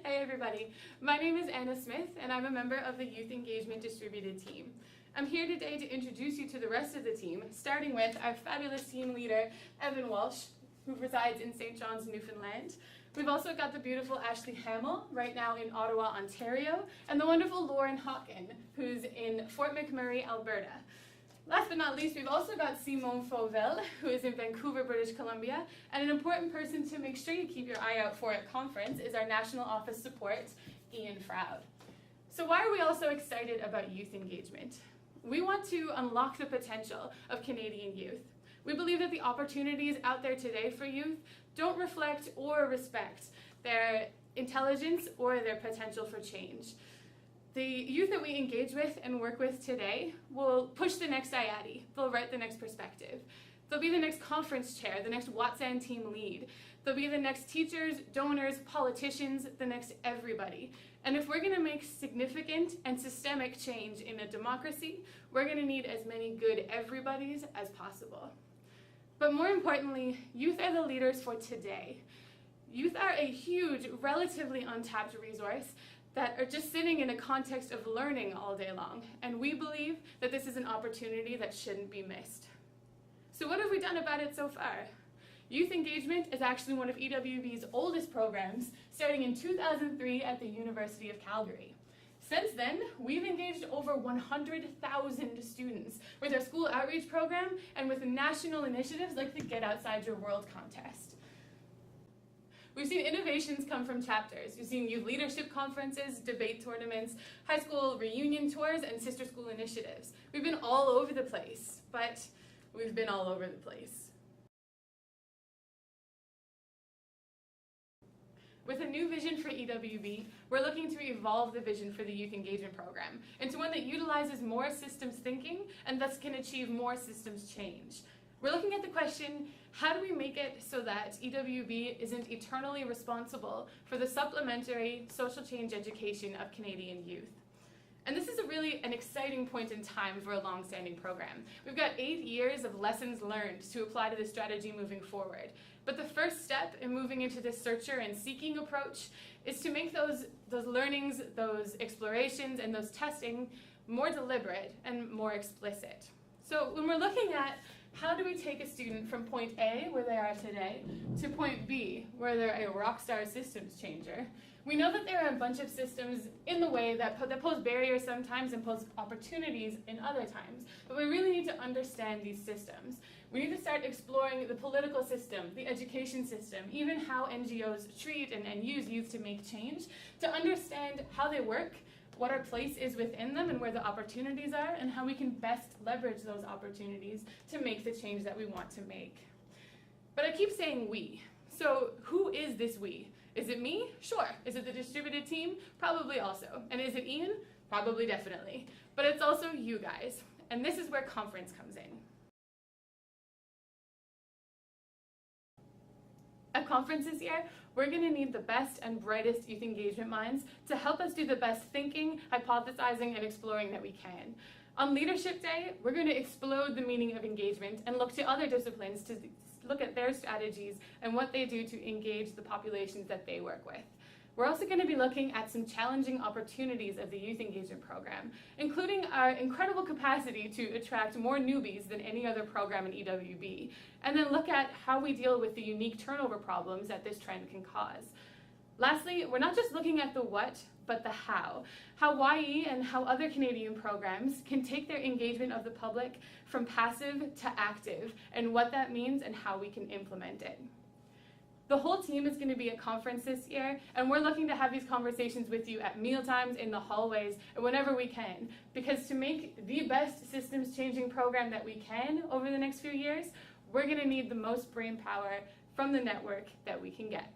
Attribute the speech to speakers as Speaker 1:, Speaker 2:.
Speaker 1: Hey everybody, my name is Anna Smith and I'm a member of the Youth Engagement Distributed team. I'm here today to introduce you to the rest of the team, starting with our fabulous team leader, Evan Walsh, who resides in St. John's, Newfoundland. We've also got the beautiful Ashley Hamill, right now in Ottawa, Ontario, and the wonderful Lauren Hawken, who's in Fort McMurray, Alberta. Last but not least, we've also got Simone Fauvel, who is in Vancouver, British Columbia, and an important person to make sure you keep your eye out for at conference is our National Office Support, Ian Froud. So why are we all so excited about youth engagement? We want to unlock the potential of Canadian youth. We believe that the opportunities out there today for youth don't reflect or respect their intelligence or their potential for change. The youth that we engage with and work with today will push the next IATI. They'll write the next perspective. They'll be the next conference chair, the next Watson team lead. They'll be the next teachers, donors, politicians, the next everybody. And if we're going to make significant and systemic change in a democracy, we're going to need as many good everybody's as possible. But more importantly, youth are the leaders for today. Youth are a huge, relatively untapped resource that are just sitting in a context of learning all day long, and we believe that this is an opportunity that shouldn't be missed. So what have we done about it so far? Youth engagement is actually one of EWB's oldest programs, starting in 2003 at the University of Calgary. Since then, we've engaged over 100,000 students with our school outreach program and with national initiatives like the Get Outside Your World contest. We've seen innovations come from chapters. We've seen youth leadership conferences, debate tournaments, high school reunion tours, and sister school initiatives. We've been all over the place, but we've been all over the place. With a new vision for EWB, we're looking to evolve the vision for the Youth Engagement Program into one that utilizes more systems thinking and thus can achieve more systems change. We're looking at the question, how do we make it so that EWB isn't eternally responsible for the supplementary social change education of Canadian youth? And this is really an exciting point in time for a long-standing program. We've got 8 years of lessons learned to apply to this strategy moving forward. But the first step in moving into this searcher and seeking approach is to make those learnings, those explorations, and those testing more deliberate and more explicit. So when we're looking at how do we take a student from point A, where they are today, to point B, where they're a rock star systems changer, we know that there are a bunch of systems in the way that pose barriers sometimes and pose opportunities in other times. But we really need to understand these systems. We need to start exploring the political system, the education system, even how NGOs treat and use youth to make change, to understand how they work, what our place is within them and where the opportunities are, and how we can best leverage those opportunities to make the change that we want to make. But I keep saying we. So who is this we? Is it me? Sure. Is it the distributed team? Probably also. And is it Ian? Probably, definitely. But it's also you guys. And this is where conference comes in. At conference this year, we're going to need the best and brightest youth engagement minds to help us do the best thinking, hypothesizing, and exploring that we can. On Leadership Day, we're going to explode the meaning of engagement and look to other disciplines to look at their strategies and what they do to engage the populations that they work with. We're also going to be looking at some challenging opportunities of the Youth Engagement Program, including our incredible capacity to attract more newbies than any other program in EWB, and then look at how we deal with the unique turnover problems that this trend can cause. Lastly, we're not just looking at the what, but the how YE and how other Canadian programs can take their engagement of the public from passive to active, and what that means and how we can implement it. The whole team is going to be at conference this year, and we're looking to have these conversations with you at mealtimes, in the hallways, and whenever we can, because to make the best systems changing program that we can over the next few years, we're going to need the most brain power from the network that we can get.